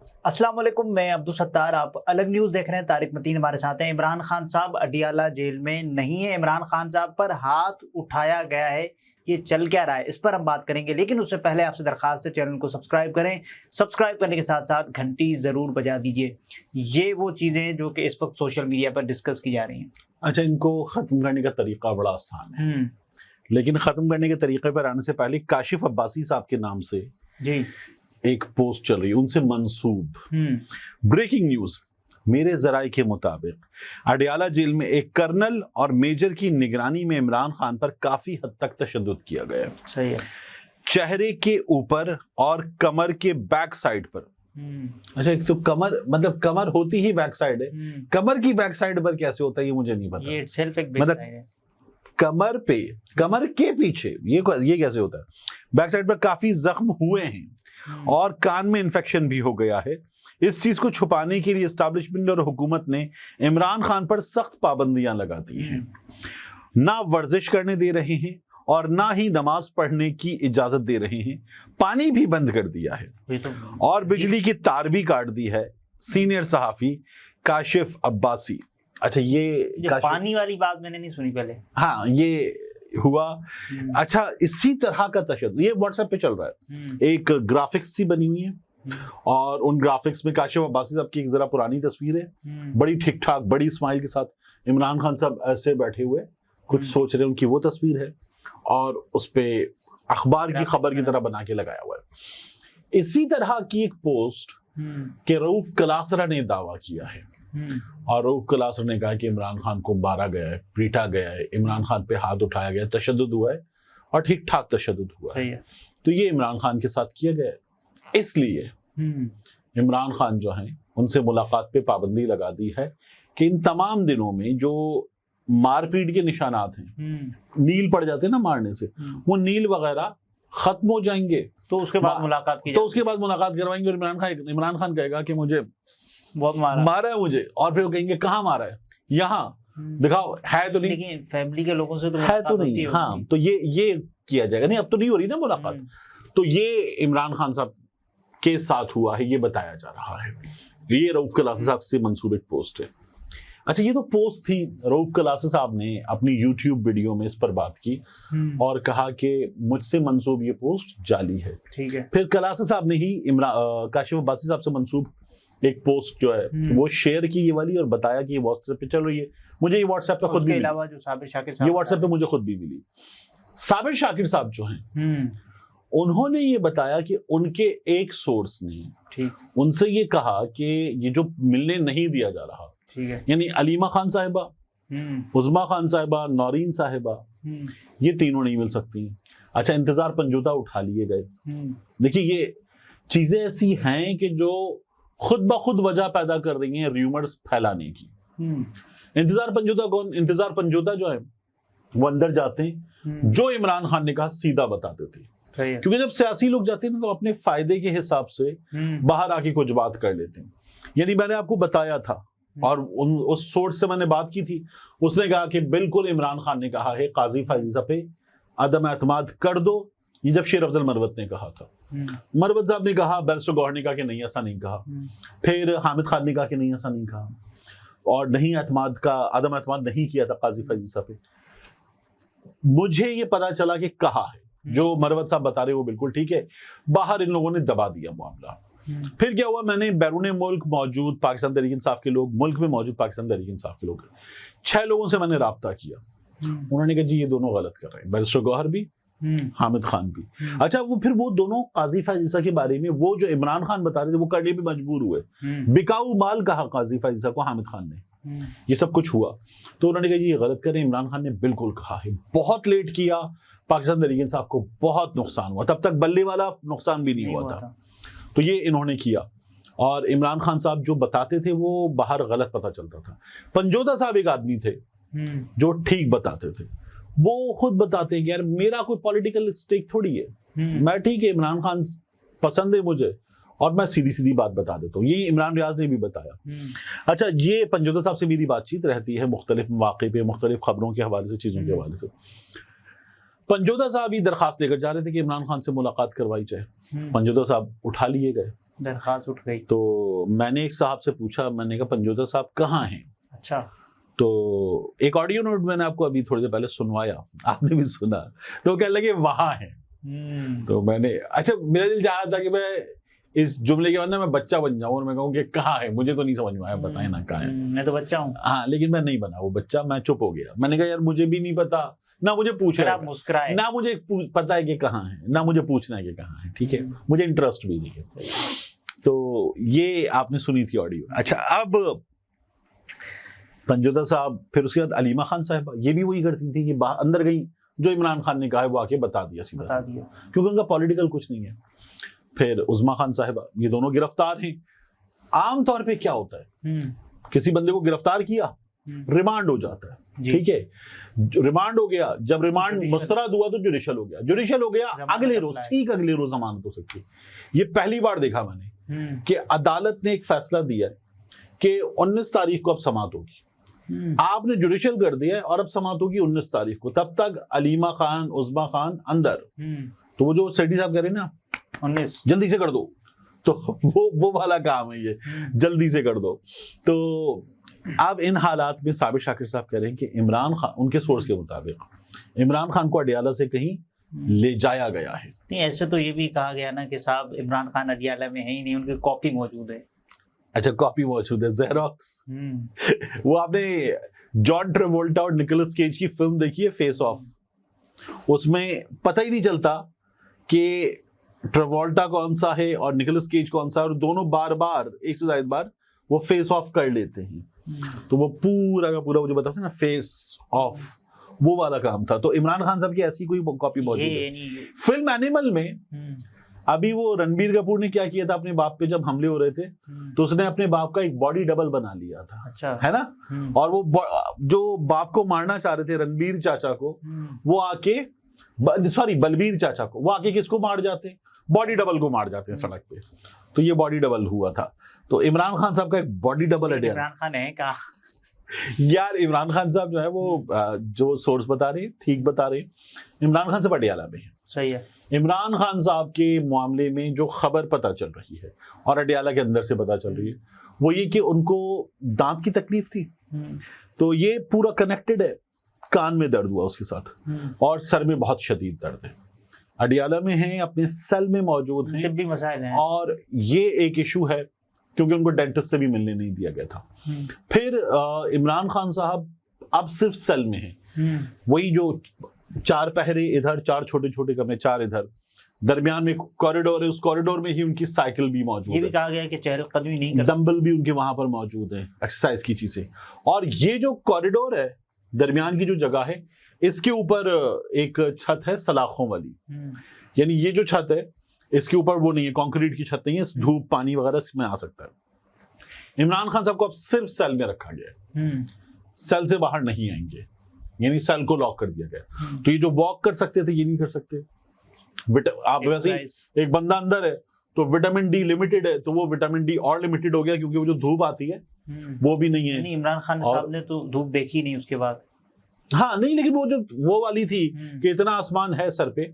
السلام علیکم، میں عبدالستار، آپ الگ نیوز دیکھ رہے ہیں۔ طارق متین ہمارے ساتھ ہیں۔ عمران خان صاحب اڈیالہ جیل میں نہیں ہیں۔ عمران خان صاحب پر ہاتھ اٹھایا گیا ہے، یہ چل کیا رہا ہے اس پر ہم بات کریں گے، لیکن اس سے پہلے آپ سے درخواست ہے چینل کو سبسکرائب کریں، سبسکرائب کرنے کے ساتھ ساتھ گھنٹی ضرور بجا دیجئے۔ یہ وہ چیزیں ہیں جو کہ اس وقت سوشل میڈیا پر ڈسکس کی جا رہی ہیں۔ اچھا، ان کو ختم کرنے کا طریقہ بڑا آسان ہے، لیکن ختم کرنے کے طریقے پر آنے سے پہلے کاشف عباسی صاحب کے نام سے جی ایک پوسٹ چل رہی ہے، ان سے منسوب بریکنگ نیوز۔ میرے ذرائع کے مطابق اڈیالہ جیل میں ایک کرنل اور میجر کی نگرانی میں عمران خان پر کافی حد تک تشدد کیا گیا ہے۔ صحیح ہے۔ چہرے کے اوپر اور کمر کے بیک سائڈ پر۔ اچھا، ایک تو کمر، مطلب کمر ہوتی ہی بیک سائڈ ہے، کمر کی بیک سائڈ پر کیسے ہوتا ہے یہ مجھے نہیں پتا۔ یہ سیلف ایک مطلب کمر پہ، کمر کے پیچھے یہ کیسے ہوتا ہے؟ بیک سائڈ پر کافی زخم ہوئے ہیں اور کان میں انفیکشن بھی ہو گیا ہے۔ اس چیز کو چھپانے کے لیے اسٹیبلشمنٹ اور حکومت نے عمران خان پر سخت پابندیاں لگا دی ہیں، نہ ورزش کرنے دے رہے ہیں اور نہ ہی نماز پڑھنے کی اجازت دے رہے ہیں، پانی بھی بند کر دیا ہے اور بجلی کی تار بھی کاٹ دی ہے۔ سینئر صحافی کاشف عباسی۔ اچھا، یہ پانی والی بات میں نے نہیں سنی پہلے۔ ہاں، یہ ہوا۔ اچھا، اسی طرح کا تشدد یہ واٹس ایپ پہ چل رہا ہے، ایک گرافکس سی بنی ہوئی ہے اور ان گرافکس میں کاشف عباسی صاحب کی ایک ذرا پرانی تصویر ہے، بڑی ٹھیک ٹھاک بڑی اسمائل کے ساتھ عمران خان صاحب ایسے بیٹھے ہوئے کچھ سوچ رہے، ان کی وہ تصویر ہے اور اس پہ اخبار کی خبر کی طرح بنا کے لگایا ہوا ہے۔ اسی طرح کی ایک پوسٹ کہ رؤف کلاسرا نے دعویٰ کیا ہے اور رؤف کلاسرا نے کہا کہ عمران خان کو مارا گیا ہے، پیٹا گیا ہے، عمران خان پہ ہاتھ اٹھایا گیا ہے، تشدد ہوا ہے اور ٹھیک ٹھاک تشدد ہوا ہے۔ تو یہ عمران خان کے ساتھ کیا گیا ہے۔ اس لیے عمران خان جو ہیں ان سے ملاقات پہ پابندی لگا دی ہے کہ ان تمام دنوں میں جو مار پیٹ کے نشانات ہیں، نیل پڑ جاتے ہیں نا مارنے سے، وہ نیل وغیرہ ختم ہو جائیں گے تو اس کے بعد ملاقات کی، تو اس کے بعد ملاقات کروائیں گے اور عمران خان کہے گا کہ مجھے بہت مارا ہے مجھے، اور پھر وہ کہیں گے کہاں مارا ہے، یہاں دکھاؤ، ہے تو نہیں، لیکن فیملی کے لوگوں سے تو ہے تو نہیں۔ ہاں، تو یہ کیا جائے گا۔ نہیں، اب تو نہیں ہو رہی نا ملاقات۔ تو یہ عمران خان صاحب کے ساتھ ہوا ہے، یہ بتایا جا رہا ہے۔ یہ رؤف کلاسرا صاحب سے منسوب ایک پوسٹ ہے۔ اچھا، یہ تو پوسٹ تھی۔ رؤف کلاسرا صاحب نے اپنی یوٹیوب ویڈیو میں اس پر بات کی اور کہا کہ مجھ سے منسوب یہ پوسٹ جعلی ہے۔ ٹھیک ہے۔ پھر کلاسرا صاحب نے ہی کاشف عباسی صاحب سے منسوب ایک پوسٹ جو ہے وہ شیئر کی یہ والی اور بتایا کہ یہ واٹس ایپ پہ چل رہی ہے۔ مجھے یہ واٹس ایپ پہ خود بھی، علاوہ جو صابر شاکر صاحب، یہ واٹس ایپ پہ مجھے خود بھی ملی۔ صابر شاکر صاحب جو ہیں انہوں نے یہ بتایا کہ ان کے ایک سورس نے ان سے یہ کہا کہ یہ جو ملنے نہیں دیا جا رہا، یعنی علیمہ خان صاحبہ، عظمیٰ خان صاحبہ، نورین صاحبہ، یہ تینوں نہیں مل سکتی ہیں۔ اچھا، انتظار پنجوتا اٹھا لیے گئے۔ دیکھیے، یہ چیزیں ایسی ہیں کہ جو خود بخود وجہ پیدا کر رہی ہیں ریومرز پھیلانے کی۔ انتظار پنجوتا کون؟ انتظار پنجوتا جو ہے وہ اندر جاتے ہیں، جو عمران خان نے کہا سیدھا بتاتے تھے، کیونکہ جب سیاسی لوگ جاتے ہیں تو اپنے فائدے کے حساب سے باہر آ کے کچھ بات کر لیتے ہیں۔ یعنی میں نے آپ کو بتایا تھا اور اس سورس سے میں نے بات کی تھی، اس نے کہا کہ بالکل عمران خان نے کہا ہے قاضی فائزہ پہ عدم اعتماد کر دو، یہ جب شیر افضل مروت نے کہا تھا۔ مروت صاحب نے کہا، بیرسٹر گوہر نے کہا کہ نہیں ایسا نہیں کہا، پھر حامد خان نے کہا کہ نہیں ایسا نہیں کہا، اور نہیں اعتماد کا عدم اعتماد نہیں کیا تھا قاضی فائزہ پہ۔ مجھے یہ پتا چلا کہ کہا ہے، جو مروت صاحب بتا رہے وہ بالکل ٹھیک ہے، باہر ان لوگوں نے دبا دیا معاملہ۔ پھر کیا ہوا، میں نے بیرون ملک موجود پاکستان تحریک انصاف کے لوگ، ملک میں موجود پاکستان تحریک انصاف کے لوگ 6 لوگوں سے میں نے رابطہ کیا۔ انہوں نے کہا جی یہ دونوں غلط کر رہے ہیں، بیرسٹر گوہر بھی، حامد خان بھی۔ اچھا، وہ پھر وہ دونوں قاضی فائزہ کے بارے میں وہ جو عمران خان بتا رہے تھے وہ کرنے پہ مجبور ہوئے، بکاؤ مال کہا قاضی فائزہ کو حامد خان نے، یہ سب کچھ ہوا۔ تو انہوں نے کہا یہ غلط کر رہے ہیں۔ عمران خان نے بالکل کہا ہے، بہت لیٹ کیا، پاکستان تحریک انصاف کو بہت نقصان ہوا، تب تک بلے والا نقصان بھی نہیں ہوا تھا۔ تو یہ انہوں نے کیا، اور عمران خان صاحب جو بتاتے تھے وہ باہر غلط پتہ چلتا تھا۔ پنجوتا صاحب ایک آدمی تھے جو ٹھیک بتاتے تھے، وہ خود بتاتے ہیں کہ یار میرا کوئی پولیٹیکل اسٹیک تھوڑی ہے، میں ٹھیک ہے عمران خان پسند ہے مجھے اور میں سیدھی سیدھی بات بتا دیتا ہوں۔ یہی عمران ریاض نے بھی بتایا۔ اچھا، یہ پنجوتا صاحب سے میری بات چیت رہتی ہے مختلف مواقع پہ، مختلف خبروں کے حوالے سے، چیزوں کے حوالے سے۔ پنجوتا صاحب یہ درخواست لے کر جا رہے تھے کہ عمران خان سے ملاقات کروائی جائے، پنجوتا صاحب اٹھا لیے گئے درخواست اٹھ گئی. تو میں نے ایک صاحب سے پوچھا, میں نے کہا پنجوتا صاحب کہاں ہیں؟ اچھا. تو ایک آڈیو نوٹ میں نے آپ کو ابھی تھوڑی دیر پہلے سنوایا, آپ نے بھی سنا, تو کہنے لگے وہاں ہیں. تو میں نے, اچھا میرا دل چاہا تھا کہ میں اس جملے کے بعد میں بچہ بن جاؤں اور میں کہوں کہ کہاں ہے, مجھے تو نہیں سمجھ میں آیا, بتائیں نا کہاں ہے. میں تو بچہ ہوں. ہاں لیکن میں نہیں بنا وہ بچہ, میں چپ ہو گیا. میں نے کہا یار مجھے بھی نہیں پتا, نہ مجھے پوچھنا, مسکرائے, نہ مجھے پتا ہے کہ کہاں ہے, نہ مجھے پوچھنا ہے کہ کہاں ہے. ٹھیک ہے, مجھے انٹرسٹ بھی نہیں ہے. تو یہ آپ نے سنی تھی آڈیو. اچھا اب پنجوتا صاحب, پھر اس کے بعد علیمہ خان صاحبہ, یہ بھی وہی کرتی تھی کہ اندر گئی, جو عمران خان نے کہا ہے وہ آ کے بتا دیا سیدھا, کیونکہ ان کا پولیٹیکل کچھ نہیں ہے. پھر عظمیٰ خان صاحبہ, یہ دونوں گرفتار ہیں. عام طور پہ کیا ہوتا ہے, کسی بندے کو گرفتار کیا, ریمانڈ ہو جاتا ہے. ٹھیک ہے, ریمانڈ ہو گیا, جب ریمانڈ مسترد ہوا تو جوڈیشل ہو گیا, جوڈیشل ہو گیا, اگلے روز, ٹھیک اگلے روز ضمانت ہو سکتی. یہ پہلی بار دیکھا میں نے کہ عدالت نے ایک فیصلہ دیا کہ 19 تاریخ کو اب سماعت ہوگی. آپ نے جوڈیشل کر دیا ہے اور اب سماعت ہوگی 19 تاریخ کو, تب تک علیمہ خان, عظمیٰ خان اندر. تو وہ جو سیٹھی صاحب کہہ رہے ہیں نا 19 جلدی سے کر دو, تو وہ والا کام ہے یہ, جلدی سے کر دو. تو اب ان حالات میں صابر شاکر صاحب کہہ رہے ہیں کہ عمران خان, ان کے سورس کے مطابق عمران خان کو اڈیالہ سے کہیں لے جایا گیا ہے. نہیں ایسے تو یہ بھی کہا گیا نا کہ صاحب عمران خان اڈیالہ میں ہے ہی نہیں, ان کی کاپی موجود ہے. اچھا کاپی موجود ہے, زیروکس. وہ آپ نے جان ٹریولٹا اور نکولس کیج کی فلم دیکھی ہے فیس آف, اس میں پتہ ہی نہیں چلتا کہ ٹریولٹا کون سا ہے اور نکولس کیج کون سا ہے, اور دونوں بار بار ایک سے زائد بار وہ فیس آف کر لیتے ہیں. تو وہ پورا کا پورا وہ جو بتاتے ہیں نا فیس آف, وہ والا کام تھا. تو عمران خان صاحب کی ایسی کوئی کاپی موجود ہے. فلم اینیمل میں ابھی وہ رنبیر کپور نے کیا کیا تھا اپنے باپ پہ جب حملے ہو رہے تھے, تو اس نے اپنے باپ کا ایک باڈی ڈبل بنا لیا تھا. اچھا ہے نا, اور وہ جو باپ کو مارنا چاہ رہے تھے رنبیر چاچا کو, وہ آ کے سوری بلبیر چاچا کو, وہ آ کے کس کو مار جاتے ہیں, باڈی ڈبل کو مار جاتے ہیں سڑک پہ. تو یہ باڈی ڈبل ہوا تھا. تو عمران خان صاحب کا ایک باڈی ڈبل ہے. عمران خان ہے کہا یار عمران خان صاحب جو ہے وہ جو سورس بتا رہے ہیں ٹھیک بتا رہے ہیں, عمران خان صاحب اڈیالہ میں ہے. صحیح ہے. عمران خان صاحب کے معاملے میں جو خبر پتہ چل رہی ہے اور اڈیالہ کے اندر سے پتہ چل رہی ہے, وہ یہ کہ ان کو دانت کی تکلیف تھی, تو یہ پورا کنیکٹڈ ہے. کان میں درد ہوا اس کے ساتھ, اور سر میں بہت شدید درد ہے. اڈیالہ میں ہیں, اپنے سیل میں موجود ہیں, طبی مسائل ہیں, اور یہ ایک ایشو ہے کیونکہ ان کو ڈینٹسٹ سے بھی ملنے نہیں دیا گیا تھا. پھر عمران خان صاحب اب صرف سیل میں ہیں, وہی جو 4 پہرے ادھر, 4 چھوٹے چھوٹے کمرے, 4 ادھر, درمیان میں کوریڈور ہے, اس کوریڈور میں ہی ان کی سائیکل بھی موجود ہے. یہ بھی کہا گیا کہ چہل قدمی نہیں کرتے, ڈمبل بھی ان کے وہاں پر موجود ہیں, ایکسرسائز کی چیزیں. اور یہ جو کوریڈور ہے, درمیان کی جو جگہ ہے, اس کے اوپر ایک چھت ہے سلاخوں والی, یعنی یہ جو چھت ہے اس کے اوپر وہ نہیں ہے, کانکریٹ کی چھت نہیں ہے, دھوپ پانی وغیرہ اس میں آ سکتا ہے. عمران خان صاحب کو اب صرف سیل میں رکھا گیا ہے, سیل سے باہر نہیں آئیں گے, یعنی سیل کو لاک کر دیا گیا. تو یہ جو واک کر سکتے تھے یہ نہیں کر سکتے. آپ ویسے ایک بندہ اندر ہے تو وٹامن ڈی لمیٹڈ ہے, تو وہ وٹامن ڈی اور لمیٹڈ ہو گیا کیونکہ وہ جو دھوپ آتی ہے وہ بھی نہیں ہے. عمران خان صاحب نے تو دھوپ دیکھی نہیں اس کے بعد. ہاں نہیں, لیکن وہ جو وہ والی تھی کہ اتنا آسمان ہے سر پہ,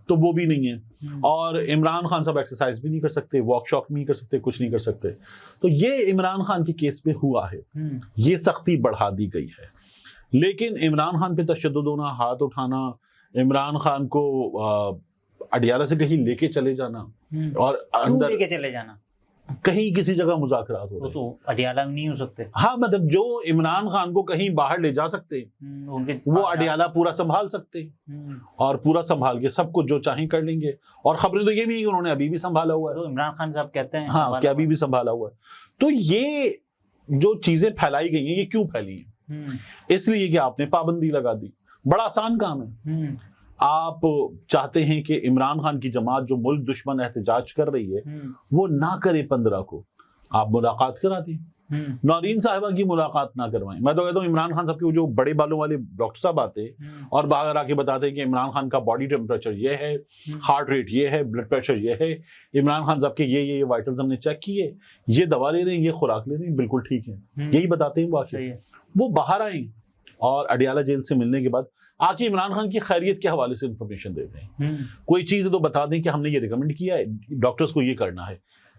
تو وہ بھی نہیں ہے. اور عمران خان صاحب ایکسرسائز بھی نہیں کر سکتے, واک شاک نہیں کر سکتے, کچھ نہیں کر سکتے. تو یہ عمران خان کے کیس میں ہوا ہے, یہ سختی بڑھا دی گئی ہے. لیکن عمران خان پہ تشدد ہونا, ہاتھ اٹھانا, عمران خان کو اڈیالہ سے کہیں لے کے چلے جانا, اور اندر لے کے چلے جانا, کہیں کسی جگہ مذاکرات ہو رہے ہیں, تو اڈیالہ میں نہیں ہو سکتے. ہاں مطلب جو عمران خان کو کہیں باہر لے جا سکتے وہ اڈیالہ پورا سنبھال سکتے, اور پورا سنبھال کے سب کچھ جو چاہیں کر لیں گے. اور خبریں تو یہ بھی ہیں کہ انہوں نے ابھی بھی سنبھالا ہوا ہے. عمران خان صاحب کہتے ہیں ہاں کہ ابھی بھی سنبھالا ہوا ہے. تو یہ جو چیزیں پھیلائی گئی ہیں یہ کیوں پھیلی ہیں؟ اس لیے کہ آپ نے پابندی لگا دی. بڑا آسان کام ہے. آپ چاہتے ہیں کہ عمران خان کی جماعت جو ملک دشمن احتجاج کر رہی ہے وہ نہ کرے 15 کو, آپ ملاقات کرا دیں. نورین صاحبہ کی ملاقات نہ کروائیں. میں تو کہتا ہوں عمران خان صاحب کے جو بڑے بالوں والے ڈاکٹر صاحب آتے اور باہر آ کے بتاتے ہیں کہ عمران خان کا باڈی ٹیمپریچر یہ ہے, ہارٹ ریٹ یہ ہے, بلڈ پریشر یہ ہے, عمران خان صاحب کے یہ وائٹلز ہم نے چیک کیے, یہ دوا لے رہے ہیں, یہ خوراک لے رہے ہیں, بالکل ٹھیک ہے, یہی بتاتے ہیں. واقعی وہ باہر آئیں اور اڈیالہ جیل سے ملنے کے بعد آ کے عمران خان کی خیریت کے حوالے سے انفارمیشن دیتے ہیں. کوئی چیز تو بتا دیں کہ ہم نے یہ ریکمینڈ کیا ہے, ڈاکٹرز کو یہ کرنا ہے.